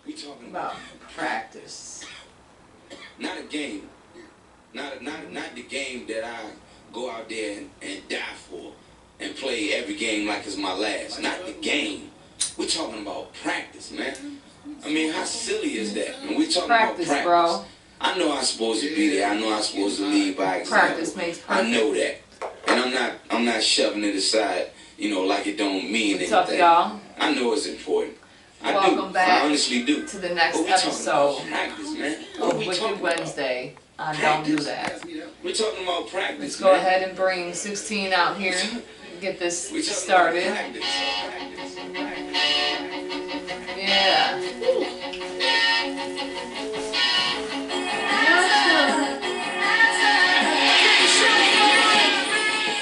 We talking about practice. Not a game. Not the game that I go out there and die for and play every game like it's my last. Not the game. We're talking about practice, man. I mean, how silly is that? And we're talking about practice, bro. I know I'm supposed to be there. I know I'm supposed to lead by example. Practice makes perfect. I know that, and I'm not shoving it aside, you know, like it don't mean anything. What's up, y'all? I know it's important. Welcome back. I honestly do. To the next episode practice, man. of Wicked Wednesday. Don't do that. We're talking about practice. Let's go ahead and bring 16 out here. Get this started. Yeah.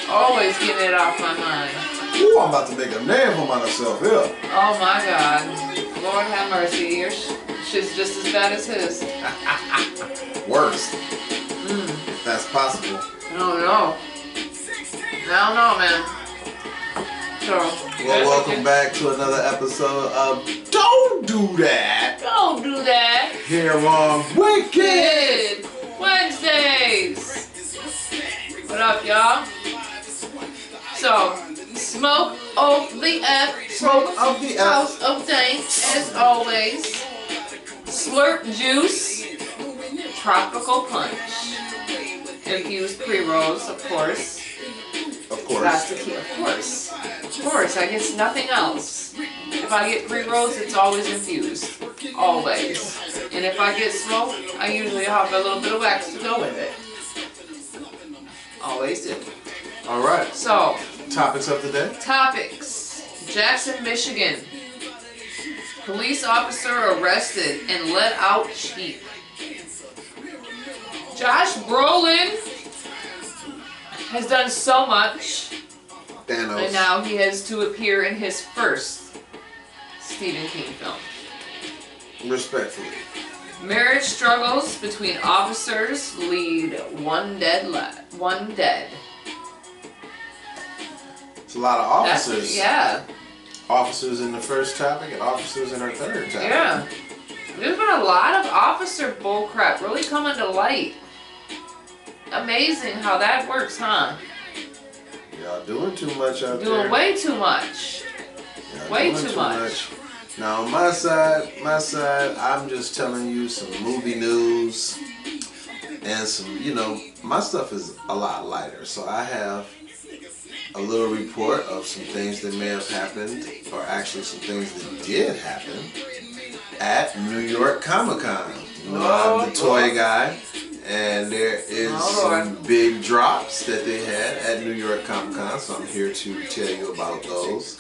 Always getting it off my mind. Ooh, I'm about to make a name for myself here. Oh my God. Lord have mercy. Your shit's just as bad as his. Worse. If that's possible. I don't know. I don't know, man. So, well, welcome back to another episode of Don't Do That. Don't do that. Here on Wicked Wednesdays. What up, y'all? So, smoke of the F. Smoke of the F. House of Dank, as always. Slurp juice. Tropical punch. Infused pre-rolls, of course. Of course. That's the key, of course. Of course, I guess nothing else. If I get pre-rolls, it's always infused. Always. And if I get smoke, I usually have a little bit of wax to go with it. Always do. Alright. So, topics of the day? Topics. Jackson, Michigan. Police officer arrested and let out cheap. Josh Brolin has done so much. Thanos. And now he has to appear in his first Stephen King film. Respectfully. Marriage struggles between officers lead one dead. It's a lot of officers. Yeah. Officers in the first topic and officers in our third topic. Yeah. There's been a lot of officer bullcrap really coming to light. Amazing how that works, huh? Y'all doing too much out there. Doing way too much. Way too much. Now on my side, I'm just telling you some movie news and some, you know, my stuff is a lot lighter. So I have a little report of some things that may have happened, or actually some things that did happen at New York ComicCon. You know, I'm the toy guy, and there is some big drops that they had at New York ComicCon, so I'm here to tell you about those.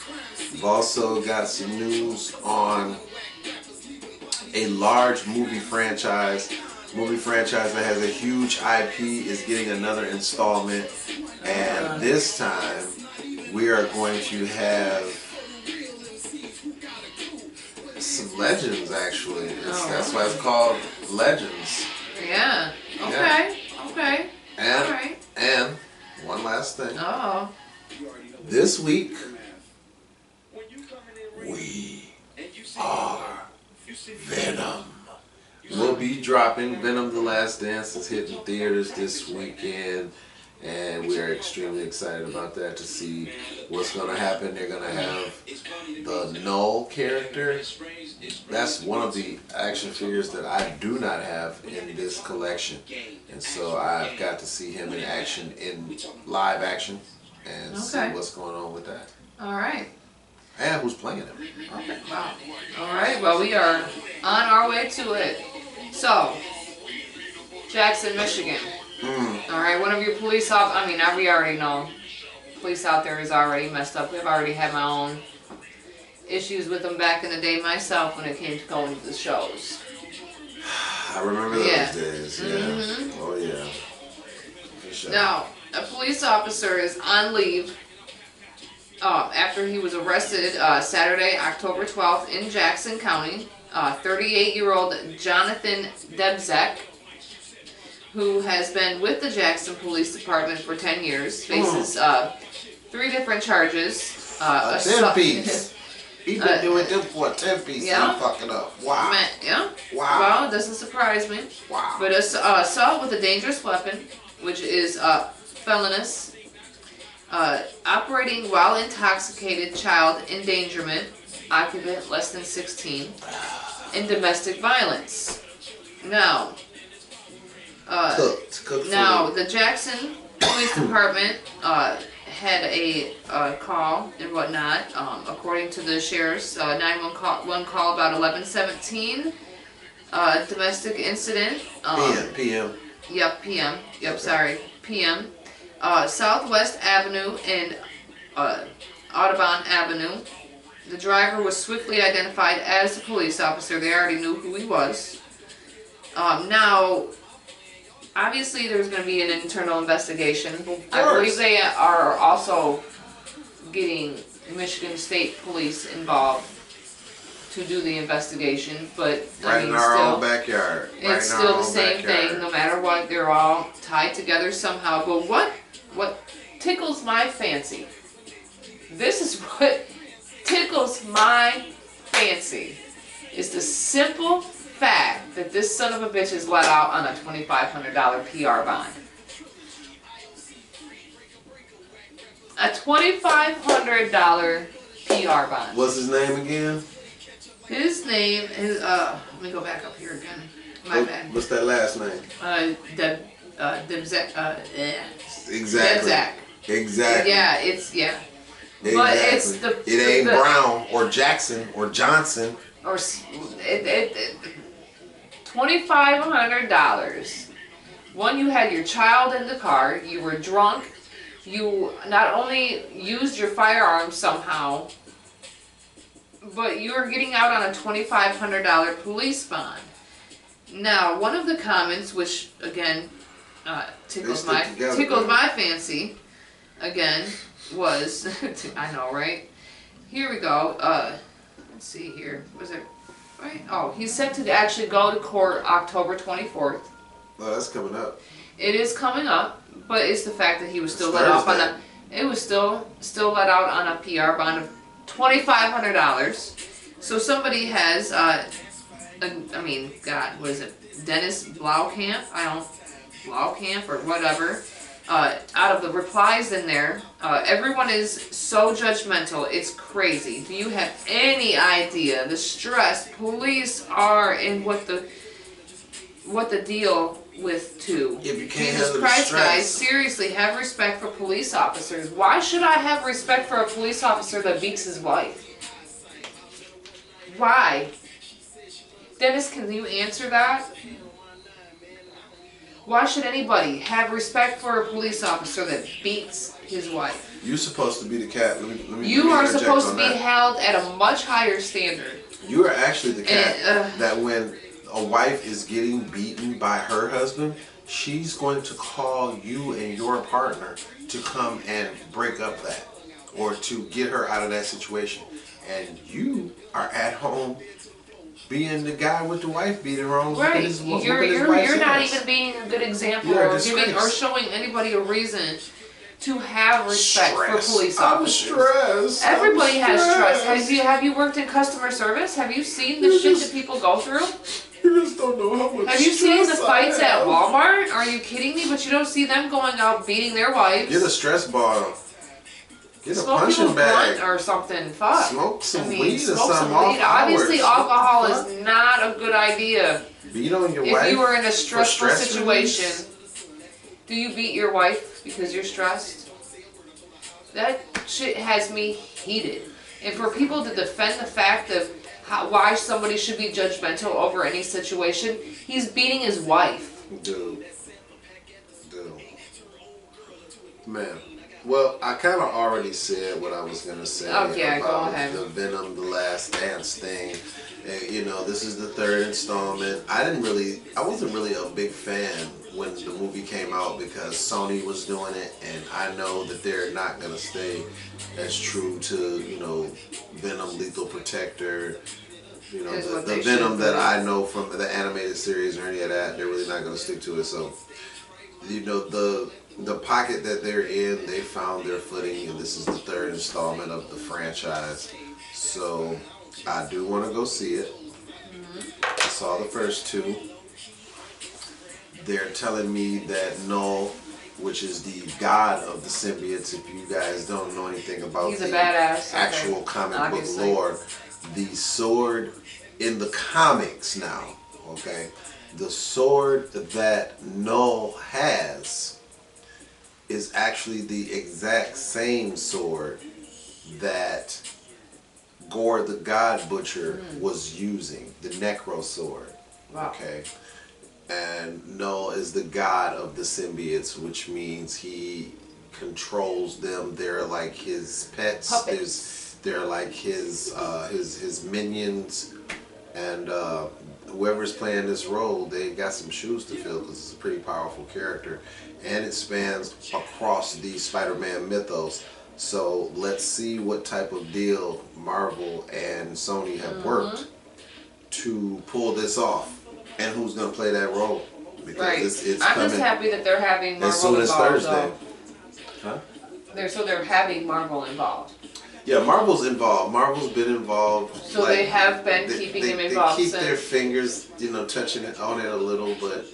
We've also got some news on a large movie franchise that has a huge IP is getting another installment, and this time we are going to have some legends, actually. That's why it's called Legends. Yeah. Okay. Yeah. Okay. And, all right. And one last thing. Oh. This week we are Venom. We'll be dropping Venom: The Last Dance. Is hitting theaters this weekend, and we're extremely excited about that, to see what's going to happen. They're going to have the Null character. That's one of the action figures that I do not have in this collection, and so I've got to see him in action, in live action, and see what's going on with that. All right. And who's playing him. Okay. Wow. All right. Well, we are on our way to it. So, Jackson, Michigan. All right. One of your police we already know. Police out there is already messed up. We've already had my own issues with them back in the day myself when it came to going to the shows. I remember those days. Yeah. Mm-hmm. Oh yeah. For sure. Now, a police officer is on leave after he was arrested Saturday, October 12th in Jackson County. 38-year-old Jonathan Debzek, who has been with the Jackson Police Department for 10 years, faces 3 different charges. He been doing them for a 10-piece yeah. and fucking up. Wow. Man, yeah. Wow. Well, it doesn't surprise me. Wow. But assault with a dangerous weapon, which is felonious, operating while intoxicated, child endangerment, occupant less than 16, and domestic violence. Now, the Jackson Police Department had a call and whatnot. According to the sheriff's 911 call about 11:17, domestic incident. PM. Yep, PM. Yep, Okay. sorry, PM. Southwest Avenue and Audubon Avenue. The driver was swiftly identified as a police officer. They already knew who he was. Now, obviously, there's going to be an internal investigation. I believe they are also getting Michigan State Police involved to do the investigation. But Right in our own backyard. It's still the same thing. No matter what, they're all tied together somehow. But what tickles my fancy? This is what tickles my fancy. Is the simple fact that this son of a bitch is let out on a $2,500 PR bond. A $2,500 PR bond. What's his name again? His name is, let me go back up here again. My bad. What's that last name? Exactly. Exactly. Yeah, it's, yeah. Exactly. But it's it ain't Brown or Jackson or Johnson. Or $2,500. One, you had your child in the car, you were drunk, you not only used your firearm somehow, but you were getting out on a $2,500 police bond. Now, one of the comments, which again tickles my fancy, again was I know, right? Here we go. Let's see here. Was it right? Oh, he's set to actually go to court October 24th. Oh, that's coming up. It is coming up, but it's the fact that he was still let off on a. It was still let out on a PR bond of $2,500. So somebody has, I mean, God, what is it? Dennis Blaukamp? Blaukamp or whatever. Out of the replies in there, everyone is so judgmental, it's crazy. Do you have any idea the stress police are and what the deal with too? If you can't Jesus handle Christ, the stress. guys, seriously, have respect for police officers. Why should I have respect for a police officer that beats his wife? Why? Dennis, can you answer that? Why should anybody have respect for a police officer that beats his wife? You're supposed to be the cat. You are supposed to be held at a much higher standard. You are actually the cat that when a wife is getting beaten by her husband, she's going to call you and your partner to come and break up that or to get her out of that situation. And you are at home being the guy with the wife beating wrong. Right. You're not even being a good example or showing anybody a reason to have respect for police officers. I'm stressed. Everybody has stress. Have you worked in customer service? Have you seen the shit that people go through? You just don't know how much. Have you seen the fights at Walmart? Are you kidding me? But you don't see them going out beating their wives. Get a stress ball. Get a Smoke punching bag or something. Fuck. Smoke some weed or something. Obviously, alcohol is not a good idea. Beat on your wife. If you were in a stressful situation, do you beat your wife because you're stressed? That shit has me heated. And for people to defend the fact of why somebody should be judgmental over any situation, he's beating his wife. Dude. Man. Well, I kind of already said what I was going to say go ahead. The Venom, The Last Dance thing. And, you know, this is the third installment. I wasn't really a big fan when the movie came out because Sony was doing it, and I know that they're not going to stay as true to, you know, Venom, Lethal Protector, you know, the Venom that I know from the animated series or any of that. They're really not going to stick to it. So, you know, the pocket that they're in, they found their footing, and this is the third installment of the franchise. So I do want to go see it. I saw the first two. They're telling me that Null, which is the god of the symbiotes, if you guys don't know anything about He's a the badass. actual comic Obviously. book lore, the sword in the comics now, okay? The sword that Null has is actually the exact same sword that Gore the God Butcher was using, the Necro sword. Wow. Okay. And Null is the god of the symbiotes, which means he controls them. They're like his pets. Puppets. They're like his minions, and whoever's playing this role, they got some shoes to fill because it's a pretty powerful character, and it spans across the Spider-Man mythos. So let's see what type of deal Marvel and Sony have worked to pull this off, and who's going to play that role. Because Right. it's I'm coming just happy that they're having Marvel as soon as involved, Thursday. though. Huh? So they're having Marvel involved. Yeah, Marvel's involved. Marvel's been involved. So they have been keeping him involved They keep since. their fingers, touching it on it a little, but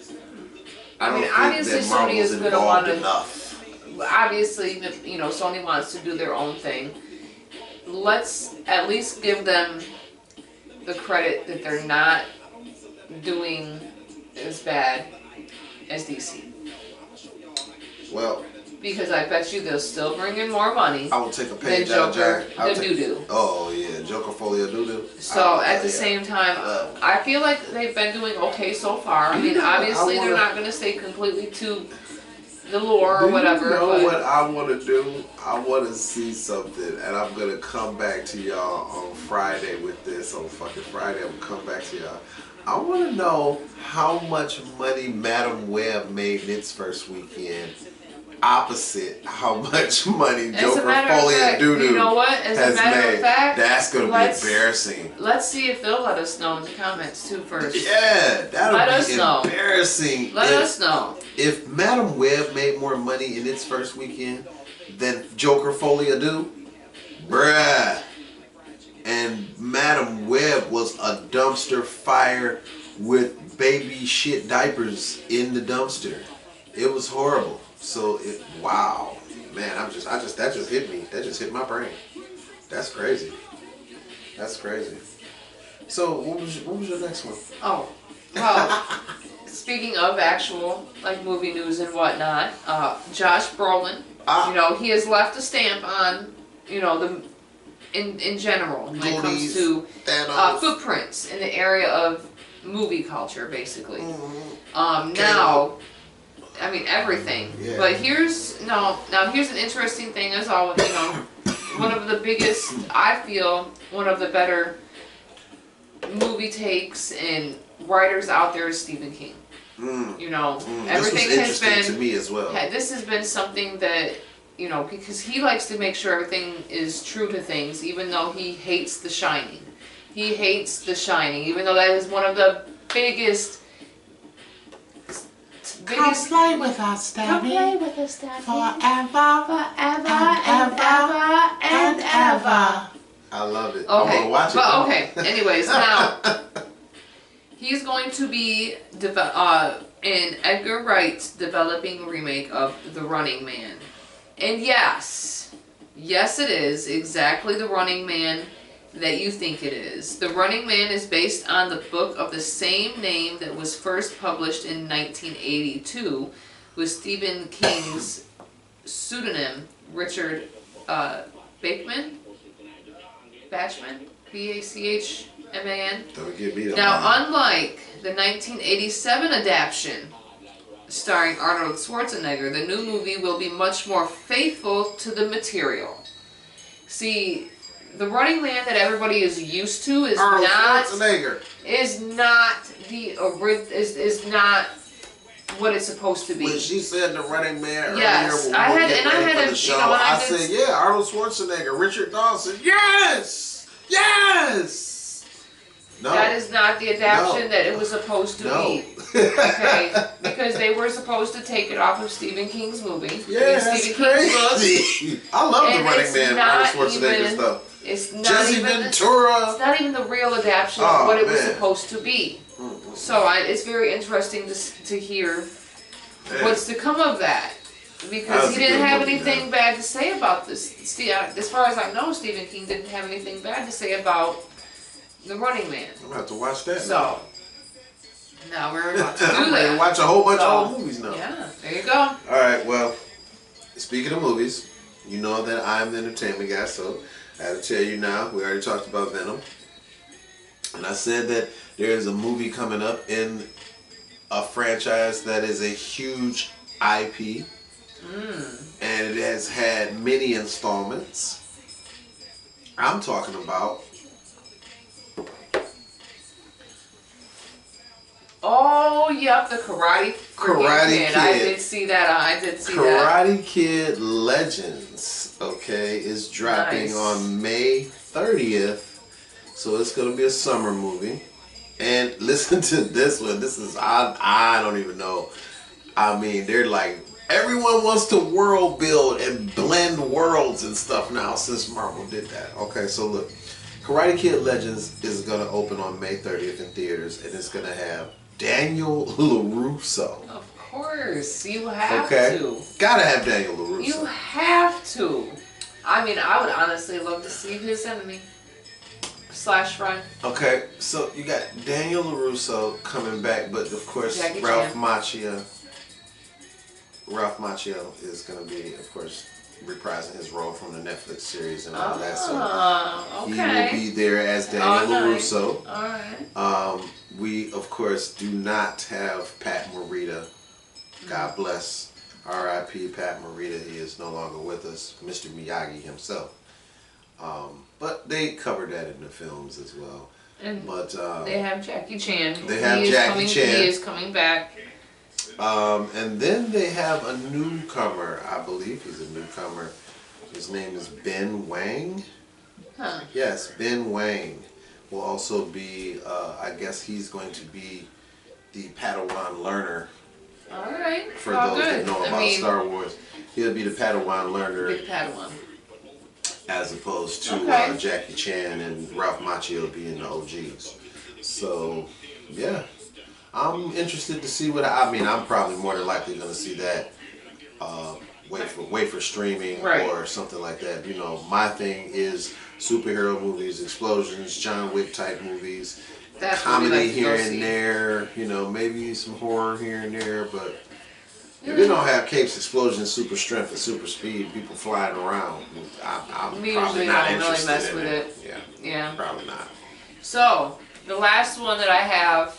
I don't think obviously that Sony Marvel's is gonna involved wanna- enough. Obviously, Sony wants to do their own thing. Let's at least give them the credit that they're not doing as bad as DC. Well, Because I bet you they'll still bring in more money I will take a than page out of Joker, Jack. I'll the take- Doodoo. Oh yeah, Joker Folio Doodoo. So at the same time, I feel like they've been doing okay so far. I mean, obviously they're not going to stay completely to the lore or whatever. You know but what I want to do? I want to see something, and I'm gonna come back to y'all on Friday with this. On fucking Friday, I'm gonna come back to y'all. I want to know how much money Madam Web made in its first weekend. Opposite how much money As a Joker matter of Foley and fact, Doodoo you know what? As a has matter made. of fact, That's gonna be let's- embarrassing. Let's see if they'll let us know in the comments too first. Yeah, that'll Let us be know. embarrassing. Let us know. If Madam Web made more money in its first weekend than Joker Foley do, bruh. And Madam Web was a dumpster fire with baby shit diapers in the dumpster. It was horrible. So wow, man, that just hit me. That just hit my brain. That's crazy. That's crazy. So what was your next one? Oh, well, speaking of actual like movie news and whatnot, Josh Brolin, he has left a stamp on, the in general when it comes to footprints in the area of movie culture, basically. Now, I mean everything. Yeah. But here's an interesting thing as always. One of the biggest, I feel, one of the better movie takes and writers out there is Stephen King. Everything this was has been interesting to me as well. This has been something that because he likes to make sure everything is true to things, even though he hates The Shining. He hates The Shining, even though that is one of the biggest. Come play with us, Daddy. Come play with us, Daddy. Forever, Forever and ever, and ever. I love it. Okay, I want to watch it. but okay. Anyways, now he's going to be in Edgar Wright's developing remake of The Running Man, and yes, it is exactly The Running Man that you think it is. The Running Man is based on the book of the same name that was first published in 1982 with Stephen King's pseudonym Richard Bachman, B-A-C-H-M-A-N. Don't give me that. Now, unlike the 1987 adaptation starring Arnold Schwarzenegger, the new movie will be much more faithful to the material. See, The Running Man that everybody is used to is Arnold not Schwarzenegger. is not what it's supposed to be. When she said The Running Man Yes, earlier, when I we were had- getting and I ready had for a- the you show, know, when I I did- said, yeah, Arnold Schwarzenegger, Richard Dawson, yes, yes. No, That is not the adaptation No. that it was supposed to no. be. Okay, because they were supposed to take it off of Stephen King's movie. Yeah, that's Stephen King's book. crazy. I love The And Running it's Man, not Arnold Schwarzenegger even- stuff. It's not Jesse even Ventura. it's not even the real adaptation of what it was supposed to be. So it's very interesting to hear what's to come of that. Because he didn't have anything bad to say about this. As far as I know, Stephen King didn't have anything bad to say about The Running Man. I'm going to have to watch that So, now we're about to do I'm ready that. to watch a whole bunch of old movies now. Yeah, there you go. Alright, well, speaking of movies, you know that I'm the entertainment guy, so I have to tell you now, we already talked about Venom. And I said that there is a movie coming up in a franchise that is a huge IP. And it has had many installments. I'm talking about... Oh, yep, the Karate Kid. I did see that. Karate Kid Legends, okay, is dropping on May 30th. So it's going to be a summer movie. And listen to this one. This is, I don't even know. I mean, they're like, everyone wants to world build and blend worlds and stuff now since Marvel did that. Okay, so look. Karate Kid Legends is going to open on May 30th in theaters. And it's going to have Daniel LaRusso. Of course, you have to. Gotta have Daniel LaRusso. You have to. I mean, I would honestly love to see his enemy / friend. Okay, so you got Daniel LaRusso coming back, but of course Ralph Macchio is going to be, of course, reprising his role from the Netflix series and all that. So he will be there as Daniel LaRusso. Alright. We, of course, do not have Pat Morita. God bless. R.I.P. Pat Morita. He is no longer with us. Mr. Miyagi himself. But they covered that in the films as well. But they have Jackie Chan. They have Jackie Chan. He is coming back. And then they have a newcomer. I believe he's a newcomer. His name is Ben Wang. Huh. Yes, Ben Wang will also be, I guess he's going to be the Padawan learner. Alright. For those that know about Star Wars. He'll be the Padawan learner. Big Padawan. As opposed to Jackie Chan and Ralph Macchio being the OGs. So, yeah. I'm interested to see what, I mean, I'm probably more than likely going to see that. Wait for streaming or something like that. You know, my thing is superhero movies, explosions, John Wick type movies, comedy here and there, you know, maybe some horror here and there, but if they don't have capes, explosions, super strength, and super speed, people flying around, I'm probably not interested in it. Yeah, probably not. So, the last one that I have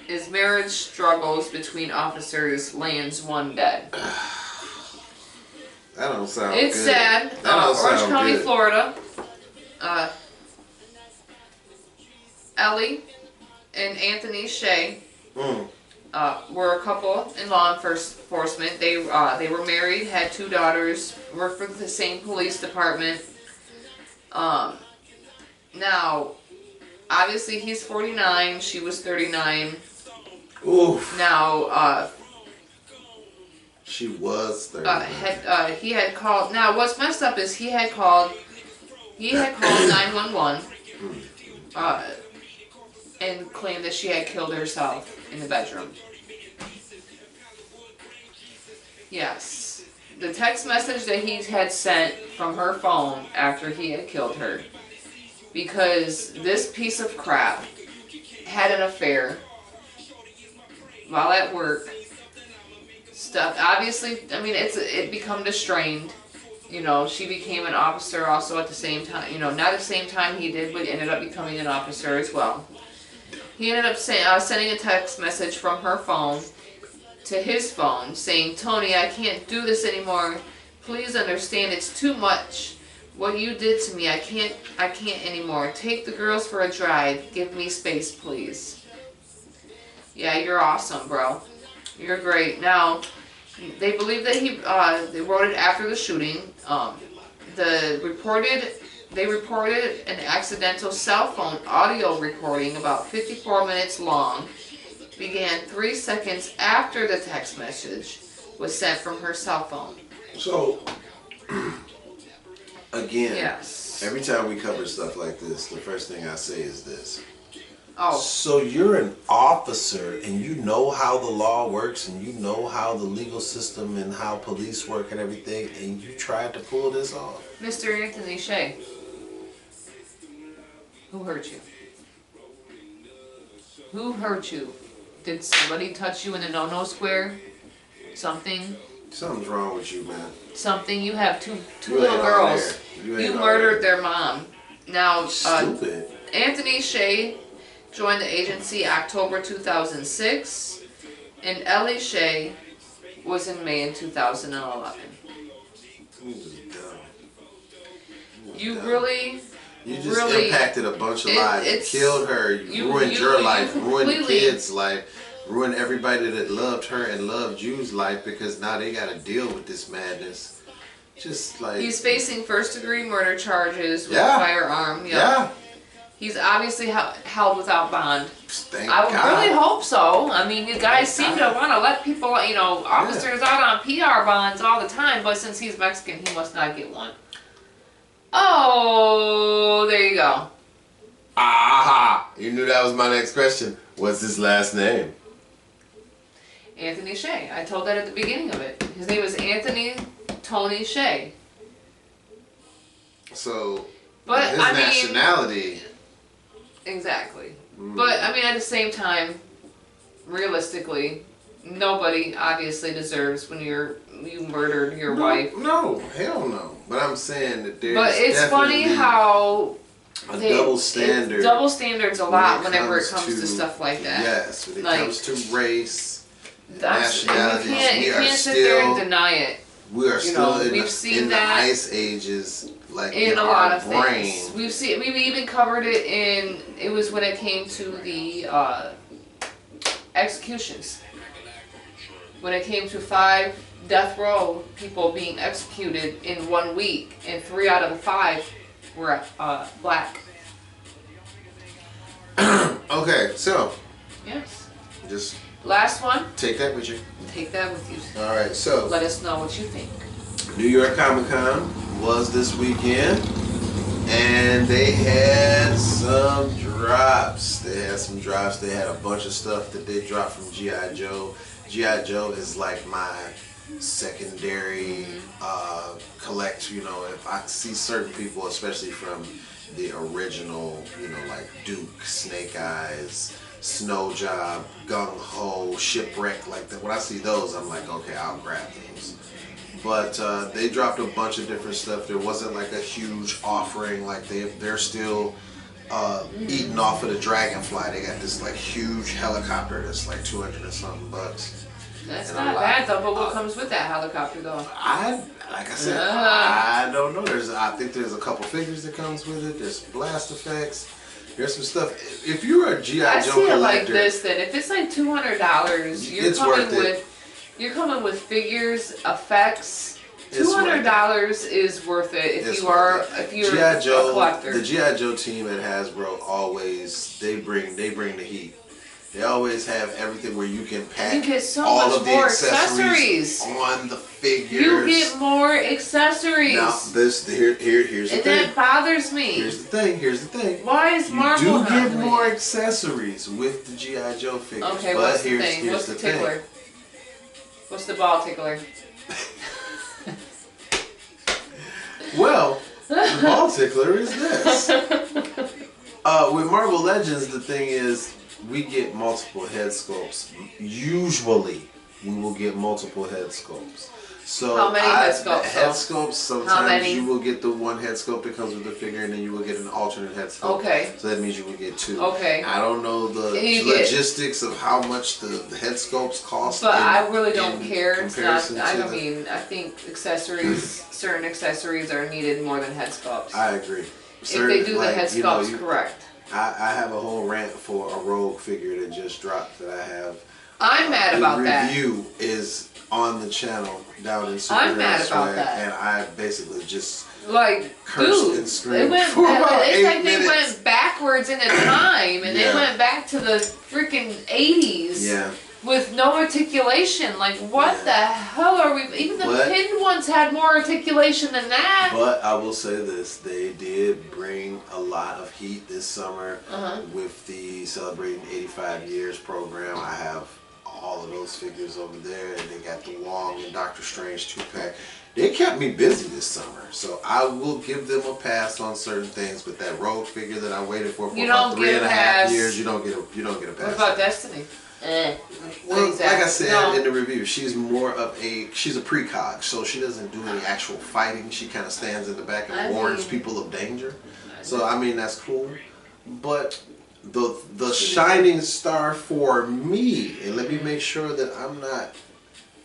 is marriage struggles between officers lands one dead. That don't sound good. It's sad. Orange County, Florida. Ellie and Anthony Shea were a couple in law enforcement. They were married, had 2 daughters, worked for the same police department. Now, obviously he's 49, she was 39. Oof. Now, she was 39. He had called. Now, what's messed up is he had called 911 and claimed that she had killed herself in the bedroom. Yes. The text message that he had sent from her phone after he had killed her, because this piece of crap had an affair while at work. Stuff. Obviously, I mean, it become strained. You know, she became an officer also at the same time. You know, not at the same time he did, but ended up becoming an officer as well. He ended up sending a text message from her phone to his phone saying, "Tony, I can't do this anymore. Please understand, it's too much. What you did to me, I can't anymore. Take the girls for a drive. Give me space, please." Yeah, you're awesome, bro. You're great. Now, they believe that they wrote it after the shooting. They reported an accidental cell phone audio recording about 54 minutes long. Began 3 seconds after the text message was sent from her cell phone. So, again, yes. Every time we cover stuff like this, the first thing I say is this. Oh. So you're an officer and you know how the law works and you know how the legal system and how police work and everything, and you tried to pull this off? Mr. Anthony Shea. Who hurt you? Who hurt you? Did somebody touch you in the no-no square? Something? Something's wrong with you, man. Something? You have two You little ain't girls. all there. You ain't all murdered there. their mom. Now, Stupid. Anthony Shea joined the agency October 2006, and Ellie Shea was in May in 2011. You just dumb. You dumb. really... You just really impacted a bunch of lives. You killed her. You ruined your life. Ruined the kids' life. Ruined everybody that loved her and loved you's life, because now they got to deal with this madness. Just like... He's facing first-degree murder charges with a firearm. Yep. Yeah. He's obviously held without bond. Thank I would God. really hope so. I mean, you guys seem to want to let people, officers out on PR bonds all the time, but since he's Mexican, he must not get one. Oh, there you go. Aha! You knew that was my next question. What's his last name? Anthony Shea. I told that at the beginning of it. His name is Anthony Tony Shea. So, but his I mean, nationality... Exactly. But, I mean, at the same time, realistically, nobody obviously deserves when you murdered your wife. No, hell no. But I'm saying that there's But it's funny how... double standard. Double standards a lot whenever it comes to stuff like that. Yes, when it comes to race, nationality, you can't sit there and deny it. We are still in the ice ages, like in a lot of things. We've even covered it in. It was when it came to the executions. When it came to 5 death row people being executed in 1 week, and 3 out of the 5 were black. Okay, so Yes. just last one. take that with you. Take that with you. All right, so Let us know what you think. New York ComicCon was this weekend, and they had some drops. They had a bunch of stuff that they dropped from G.I. Joe. G.I. Joe is like my secondary collect. If I see certain people, especially from the original, like Duke, Snake Eyes, Snow Job, Gung Ho, Shipwreck, like that. When I see those, I'm like, okay, I'll grab those. But they dropped a bunch of different stuff. There wasn't like a huge offering. Like they're still eating off of the Dragonfly. They got this like huge helicopter that's like $200 and something bucks. That's not bad though. But what comes with that helicopter though? Like I said, I don't know. I think there's a couple figures that comes with it. There's blast effects. There's some stuff. If you're a G.I. Joe collector, like this, then if it's like $200, you're coming with figures, effects. $200 is worth it if you're a collector. The G.I. Joe team at Hasbro they bring the heat. They always have everything where you can pack all of the accessories on the figures. You get more accessories. Now here's the thing. And that bothers me. Here's the thing. Why is Marvel You do get more accessories with the G.I. Joe figures. Okay, but what's the thing? What's the tickler? What's the ball tickler? Well, the ball tickler is this. With Marvel Legends, the thing is, we get multiple head sculpts. Usually, we will get multiple head sculpts. So how many head sculpts? Head sculpts, sometimes you will get the one head sculpt that comes with the figure, and then you will get an alternate head sculpt. Okay. So that means you will get 2. Okay. I don't know the logistics of how much the head sculpts cost. But I really don't care. It's not. I think certain accessories are needed more than head sculpts. I agree. If they do the head sculpts correct. I have a whole rant for a Rogue figure that just dropped that I have. I'm mad about that. The review is on the channel down in Super I'm mad about that. And I basically just cursed and screamed they went, for about it's 8 like minutes. They went backwards in the time, and they went back to the freaking 80s. Yeah. with no articulation. Like, what the hell are we? Even the pinned ones had more articulation than that. But I will say this: they did bring a lot of heat this summer with the celebrating 85 years program. I have all of those figures over there, and they got the Wong and Doctor Strange 2-pack. They kept me busy this summer, so I will give them a pass on certain things. But that Rogue figure that I waited for about 3.5 years, you don't get a pass. What about Destiny? Well, like I said in the review, she's more of she's a precog, so she doesn't do any actual fighting. She kind of stands in the back and warns people of danger. So I mean, that's cool. But the shining star for me, and let me make sure that I'm not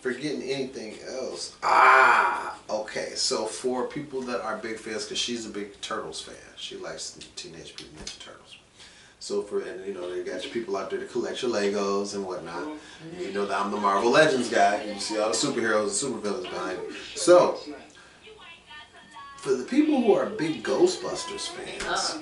forgetting anything else. Okay. So for people that are big fans, because she's a big Turtles fan, she likes Teenage Mutant Ninja Turtles. So and you know, they got your people out there to collect your Legos and whatnot. And you know that I'm the Marvel Legends guy. You see all the superheroes and supervillains behind me. So for the people who are big Ghostbusters fans,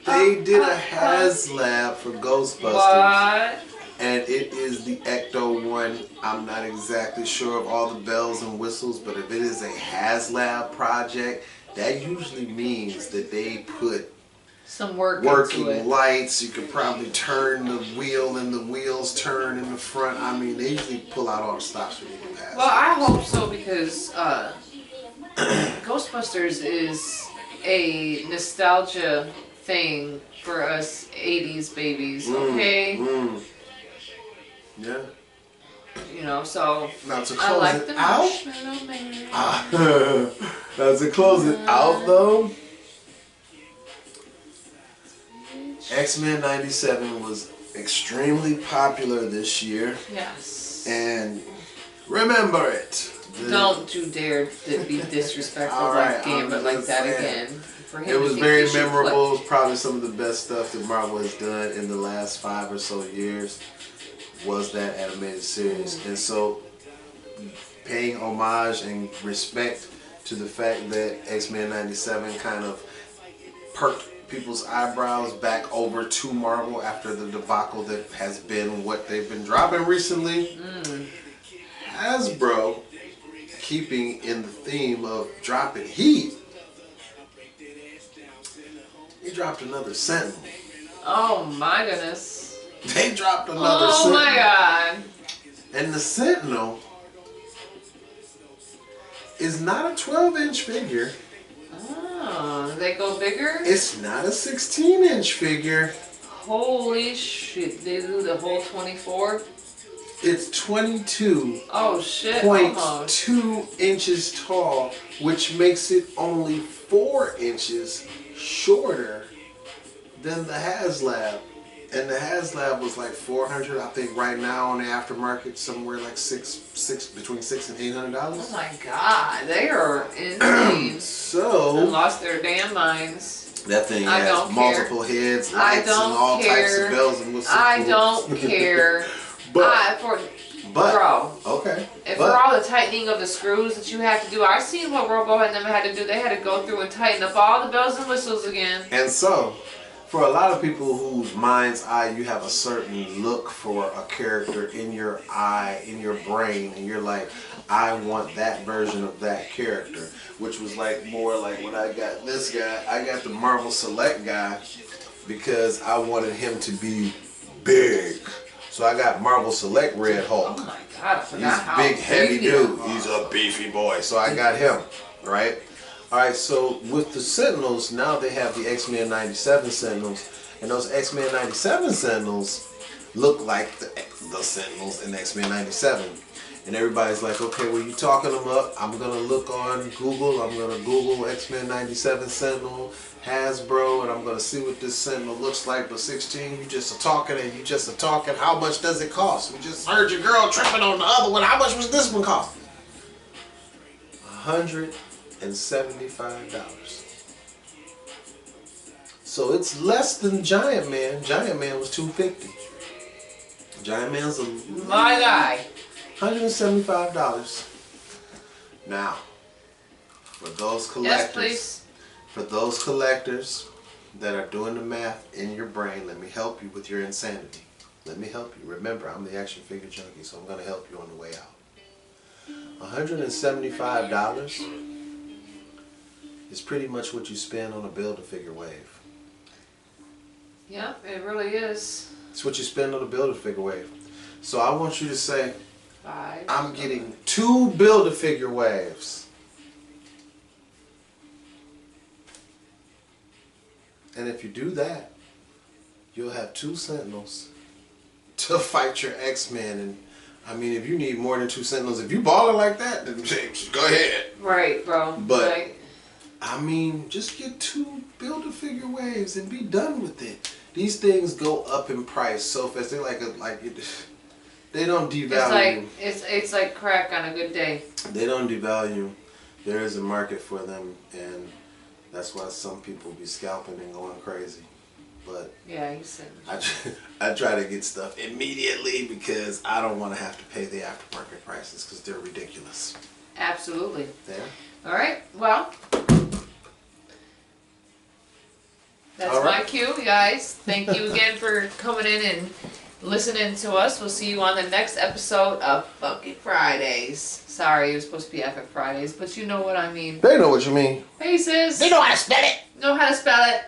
they did a HasLab for Ghostbusters. What? And it is the Ecto one. I'm not exactly sure of all the bells and whistles, but if it is a HasLab project, that usually means that they put some working lights. You could probably turn the wheel and the wheels turn in the front. I mean, they usually pull out all the stops when they do HasLab. Well, I hope so, because Ghostbusters is a nostalgia thing for us 80s babies, okay? Yeah. You know, so now to I close like it the out. Marshmallow Man. Now to close it out though, X-Men 97 was extremely popular this year. Yes. And remember it. Don't you dare be disrespectful like Gambit like that again. For him it was very memorable. It's probably some of the best stuff that Marvel has done in the last 5 or so years. Was that animated series. And so paying homage and respect to the fact that X-Men 97 kind of perked people's eyebrows back over to Marvel after the debacle that has been what they've been dropping recently. Hasbro, keeping in the theme of dropping heat, he dropped another Sentinel. Oh my goodness. They dropped another Sentinel. Oh my god. And the Sentinel is not a 12-inch figure. Oh, they go bigger? It's not a 16-inch figure. Holy shit, they do the whole 24? It's 22. Oh shit, 0.2 inches tall, which makes it only 4 inches shorter than the HasLab. And the HasLab was like $400, I think right now on the aftermarket, somewhere like between $600 and $800. Oh my god, they are insane. So and lost their damn minds. That thing has multiple heads, lights, and all types of bells and whistles. I don't care. Bro. Okay. And for all the tightening of the screws that you have to do, I've seen what Robo and them had to do. They had to go through and tighten up all the bells and whistles again. And so, for a lot of people whose mind's eye, you have a certain look for a character in your eye, in your brain, and you're like, I want that version of that character, which was like more like when I got this guy. I got the Marvel Select guy because I wanted him to be big. So I got Marvel Select Red Hulk. Oh my god, I forgot how big, heavy dude. He's a beefy boy. So I got him, right? Alright, so with the Sentinels, now they have the X-Men 97 Sentinels. And those X-Men 97 Sentinels look like the Sentinels in X-Men 97. And everybody's like, okay, well, you talking them up. I'm going to look on Google. I'm going to Google X-Men 97 Sentinel, Hasbro, and I'm going to see what this Sentinel looks like. But 16, you just a talking and you just a talking. How much does it cost? We just heard your girl tripping on the other one. How much was this one cost? $175. So it's less than Giant Man. Giant Man was $250. Giant Man's a my guy. $175. Now, for those collectors, yes, for those collectors that are doing the math in your brain, let me help you with your insanity. Let me help you. Remember, I'm the action figure junkie, so I'm going to help you on the way out. $175 is pretty much what you spend on a Build-A-Figure wave. Yeah, it really is. It's what you spend on a Build-A-Figure wave. So I want you to say, 5. I'm getting 2 Build-A-Figure waves. And if you do that, you'll have 2 Sentinels to fight your X-Men. And I mean, if you need more than 2 Sentinels, if you balling like that, then go ahead. Right, bro. But right. I mean, just get 2 Build-A-Figure waves and be done with it. These things go up in price so fast. They're they don't devalue. It's like crack on a good day. They don't devalue. There is a market for them, and that's why some people be scalping and going crazy. But yeah, you said. I try to get stuff immediately because I don't want to have to pay the aftermarket prices because they're ridiculous. Absolutely. There. All right. Well, that's All right. my cue, guys. Thank you again for coming in and listening to us. We'll see you on the next episode of Funky Fridays. Sorry, it was supposed to be Epic Fridays, but you know what I mean. They know what you mean. Faces. They know how to spell it. Know how to spell it.